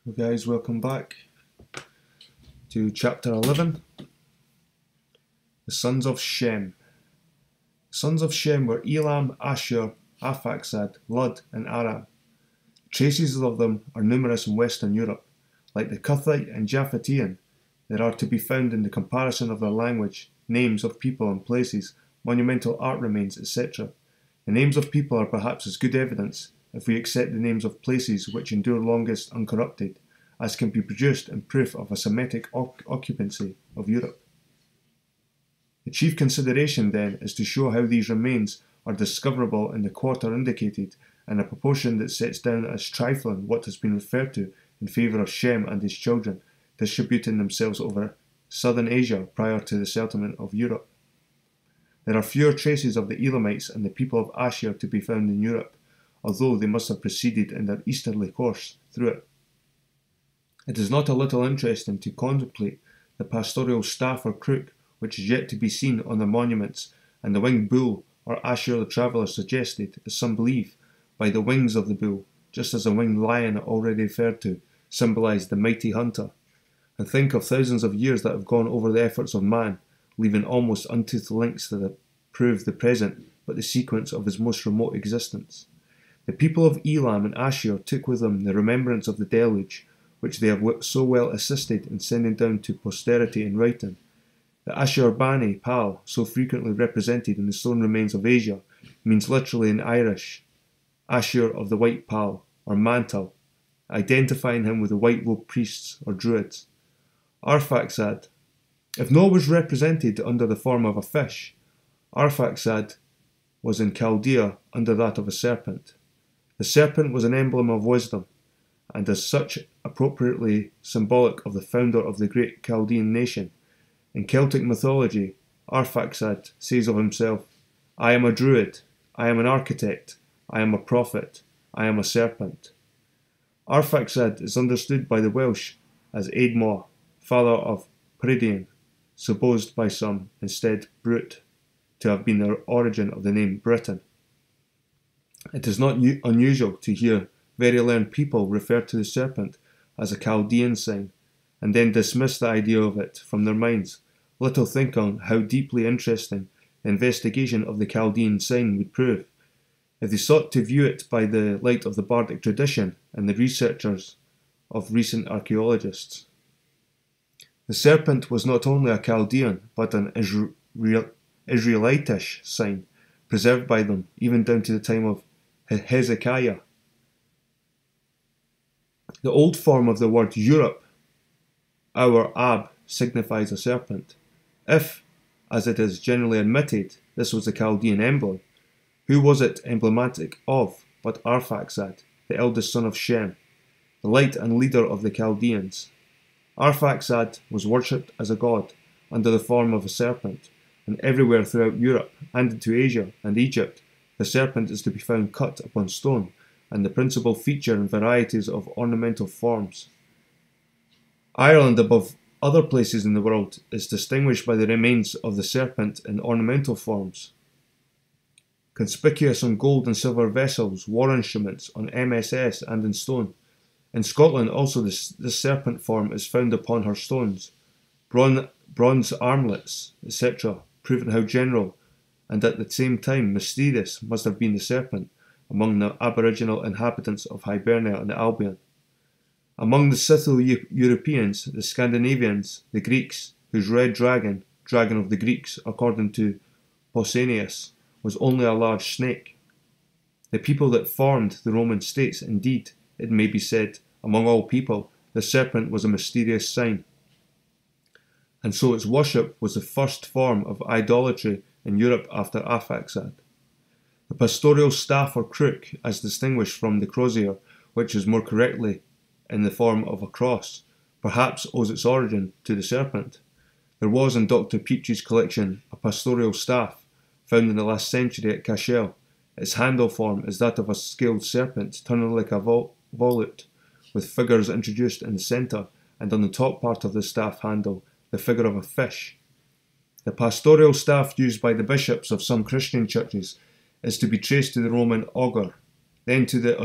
Hello guys, welcome back to chapter 11, the sons of Shem. The sons of Shem were Elam, Ashur, Arphaxad, Lud and Aram. Traces of them are numerous in Western Europe. Like the Cuthite and Japhethian, there are to be found in the comparison of their language, names of people and places, monumental art remains, etc. The names of people are perhaps as good evidence, if we accept the names of places which endure longest uncorrupted, as can be produced in proof of a Semitic occupancy of Europe. The chief consideration, then, is to show how these remains are discoverable in the quarter indicated, in a proportion that sets down as trifling what has been referred to in favour of Shem and his children, distributing themselves over southern Asia prior to the settlement of Europe. There are fewer traces of the Elamites and the people of Ashur to be found in Europe, although they must have proceeded in their easterly course through it. It is not a little interesting to contemplate the pastoral staff or crook which is yet to be seen on the monuments, and the winged bull, or Ashur the traveller suggested, as some believe, by the wings of the bull, just as a winged lion already referred to symbolised the mighty hunter. And think of thousands of years that have gone over the efforts of man, leaving almost untoothed links that prove the present but the sequence of his most remote existence. The people of Elam and Ashur took with them the remembrance of the deluge, which they have so well assisted in sending down to posterity in writing. The Ashur-bani pal, so frequently represented in the stone remains of Asia, means literally in Irish, Ashur of the white pal, or mantle, identifying him with the white-robed priests or druids. Arphaxad. If Noah was represented under the form of a fish, Arphaxad was in Chaldea under that of a serpent. The serpent was an emblem of wisdom, and as such appropriately symbolic of the founder of the great Chaldean nation. In Celtic mythology, Arphaxad says of himself, "I am a druid, I am an architect, I am a prophet, I am a serpent." Arphaxad is understood by the Welsh as Eadmor, father of Prydian, supposed by some, instead Brut, to have been the origin of the name Britain. It is not unusual to hear very learned people refer to the serpent as a Chaldean sign, and then dismiss the idea of it from their minds, little thinking how deeply interesting the investigation of the Chaldean sign would prove, if they sought to view it by the light of the bardic tradition and the researchers of recent archaeologists. The serpent was not only a Chaldean, but an Israelitish sign, preserved by them even down to the time of Hezekiah. The old form of the word Europe, our Ab, signifies a serpent. If, as it is generally admitted, this was the Chaldean emblem, who was it emblematic of but Arphaxad, the eldest son of Shem, the light and leader of the Chaldeans? Arphaxad was worshipped as a god under the form of a serpent, and everywhere throughout Europe and into Asia and Egypt, the serpent is to be found cut upon stone, and the principal feature in varieties of ornamental forms. Ireland, above other places in the world, is distinguished by the remains of the serpent in ornamental forms. Conspicuous on gold and silver vessels, war instruments, on MSS and in stone. In Scotland also this serpent form is found upon her stones, bronze armlets, etc., proving how general and at the same time mysterious must have been the serpent among the aboriginal inhabitants of Hibernia and Albion. Among the Scytho-Europeans, the Scandinavians, the Greeks, whose red dragon, dragon of the Greeks, according to Pausanias, was only a large snake. The people that formed the Roman states, indeed, it may be said, among all people, the serpent was a mysterious sign, and so its worship was the first form of idolatry in Europe after Arphaxad. The pastoral staff or crook, as distinguished from the crozier, which is more correctly in the form of a cross, perhaps owes its origin to the serpent. There was in Dr. Peach's collection a pastoral staff, found in the last century at Cashel. Its handle form is that of a scaled serpent turning like a volute, with figures introduced in the centre, and on the top part of the staff handle, the figure of a fish. The pastoral staff used by the bishops of some Christian churches is to be traced to the Roman augur, then to the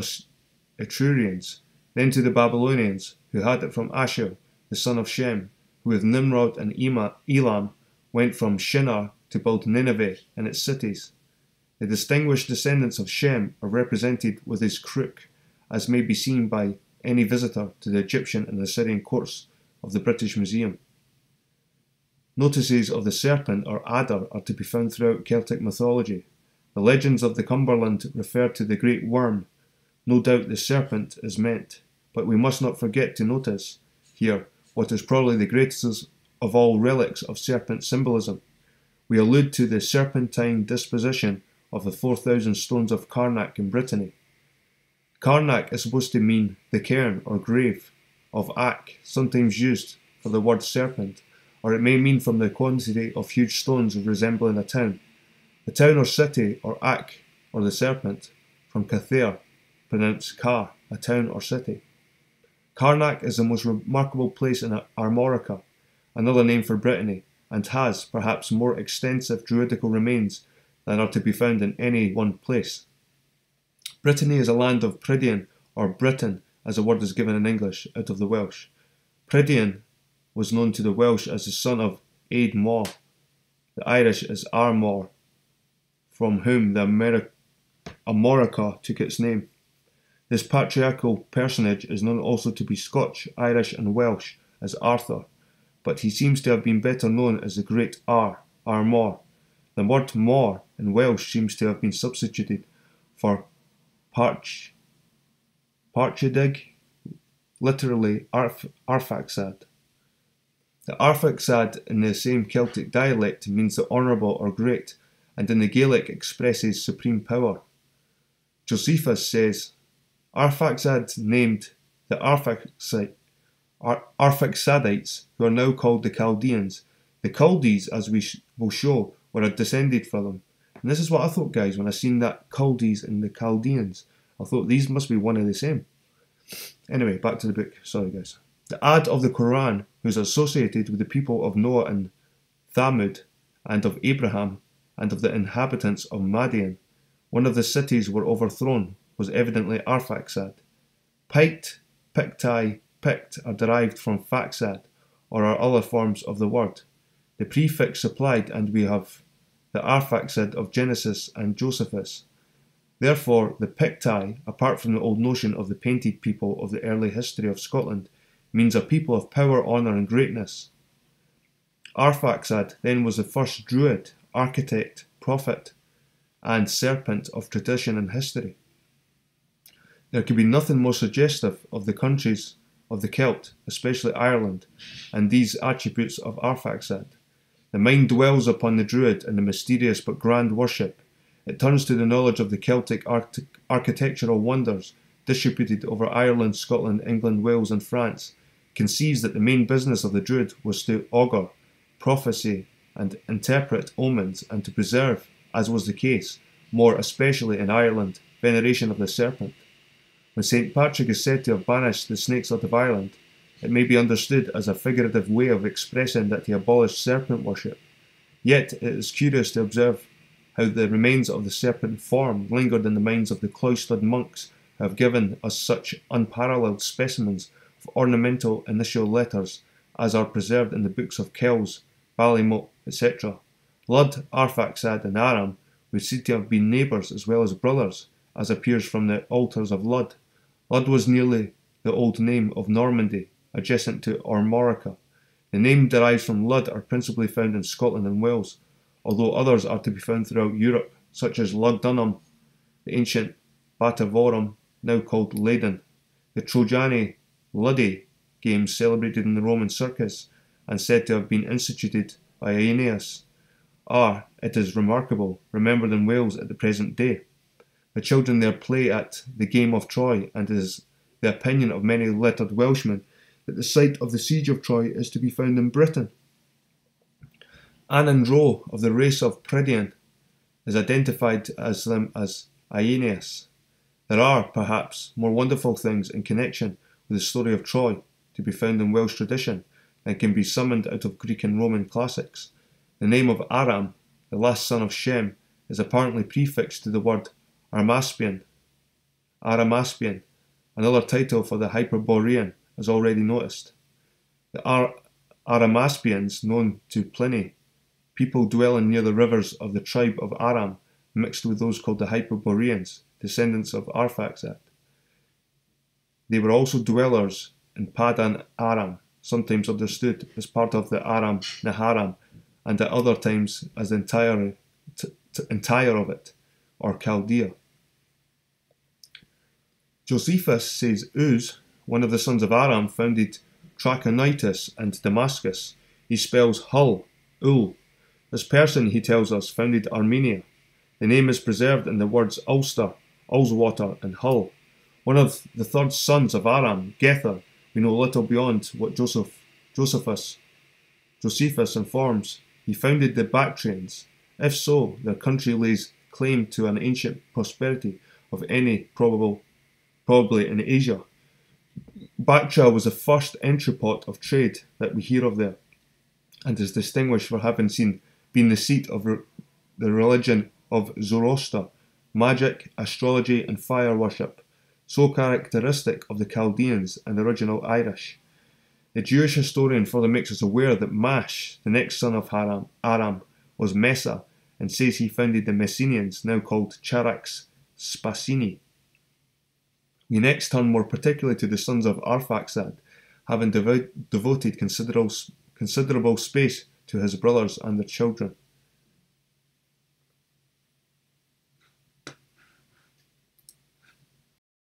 Etrurians, Then to the Babylonians, who had it from Ashur, the son of Shem, who with Nimrod and Elam went from Shinar to build Nineveh and its cities. The distinguished descendants of Shem are represented with his crook, as may be seen by any visitor to the Egyptian and Assyrian courts of the British Museum. Notices of the serpent or adder are to be found throughout Celtic mythology. The legends of the Cumberland refer to the great worm. No doubt the serpent is meant, but we must not forget to notice here what is probably the greatest of all relics of serpent symbolism. We allude to the serpentine disposition of the 4,000 stones of Carnac in Brittany. Carnac is supposed to mean the cairn or grave of Ac, sometimes used for the word serpent, or it may mean from the quantity of huge stones resembling a town. The town or city or Ac, or the serpent, from Cathair, pronounced Ka, a town or city. Carnac is the most remarkable place in Armorica, another name for Brittany, and has, perhaps, more extensive druidical remains than are to be found in any one place. Brittany is a land of Prydian, or Britain, as the word is given in English, out of the Welsh. Prydian was known to the Welsh as the son of Ead Maw, the Irish as Armor, from whom the Armorica took its name. This patriarchal personage is known also to be Scotch, Irish and Welsh as Arthur, but he seems to have been better known as the Great Armor. The word mor in Welsh seems to have been substituted for Parchedig, literally Arphaxad. The Arphaxad in the same Celtic dialect means the honourable or great, and in the Gaelic expresses supreme power. Josephus says, Arphaxad named the Arphaxadites, who are now called the Chaldeans. The Chaldees, as we will show, were descended from them. And this is what I thought, guys, when I seen that Chaldees and the Chaldeans. I thought these must be one and the same. Anyway, back to the book. Sorry, guys. The Ad of the Quran, who is associated with the people of Noah and Thamud, and of Abraham, and of the inhabitants of Madian. One of the cities were overthrown, was evidently Arphaxad. Pict, Picti, Pict are derived from Faxad, or are other forms of the word. The prefix supplied, and we have the Arphaxad of Genesis and Josephus. Therefore, the Picti, apart from the old notion of the painted people of the early history of Scotland, means a people of power, honour and greatness. Arphaxad then was the first druid, architect, prophet, and serpent of tradition and history. There could be nothing more suggestive of the countries of the Celt, especially Ireland, and these attributes of Arphaxad. The mind dwells upon the druid and the mysterious but grand worship. It turns to the knowledge of the Celtic architectural wonders distributed over Ireland, Scotland, England, Wales and France, conceives that the main business of the druid was to augur, prophesy and interpret omens, and to preserve, as was the case, more especially in Ireland, veneration of the serpent. When St. Patrick is said to have banished the snakes out of Ireland, it may be understood as a figurative way of expressing that he abolished serpent worship. Yet it is curious to observe how the remains of the serpent form lingered in the minds of the cloistered monks who have given us such unparalleled specimens of ornamental initial letters as are preserved in the books of Kells, Ballymote, etc. Lud, Arphaxad and Aram were said to have been neighbours as well as brothers, as appears from the altars of Lud. Lud was nearly the old name of Normandy, adjacent to Armorica. The name derives from Lud are principally found in Scotland and Wales, although others are to be found throughout Europe, such as Lugdunum, the ancient Batavorum, now called Leyden, the Trojani Luddi games celebrated in the Roman Circus and said to have been instituted by Aeneas, are, it is remarkable, remembered in Wales at the present day. The children there play at the game of Troy, and it is the opinion of many lettered Welshmen that the site of the siege of Troy is to be found in Britain. Anand Ro, of the race of Prydian, is identified as them as Aeneas. There are, perhaps, more wonderful things in connection with the story of Troy to be found in Welsh tradition than can be summoned out of Greek and Roman classics. The name of Aram, the last son of Shem, is apparently prefixed to the word Aramaspian, another title for the Hyperborean, as already noticed. The Aramaspians, known to Pliny, people dwelling near the rivers of the tribe of Aram, mixed with those called the Hyperboreans, descendants of Arphaxad. They were also dwellers in Padan Aram, sometimes understood as part of the Aram Naharam, and at other times as the entire of it, or Chaldea. Josephus says Uz, one of the sons of Aram, founded Trachonitis and Damascus. He spells Hul, Ul. This person, he tells us, founded Armenia. The name is preserved in the words Ulster, Ullswater, and Hull. One of the third sons of Aram, Gether, we know little beyond what Josephus informs. He founded the Bactrians. If so, their country lays claim to an ancient prosperity of any probably in Asia. Bactria was the first entrepot of trade that we hear of there, and is distinguished for having been the seat of the religion of Zoroaster, magic, astrology, and fire worship, so characteristic of the Chaldeans and original Irish. The Jewish historian further makes us aware that Mash, the next son of Aram, was Messa, and says he founded the Messenians, now called Charax Spasini. We next turn more particularly to the sons of Arphaxad, having devoted considerable space to his brothers and their children.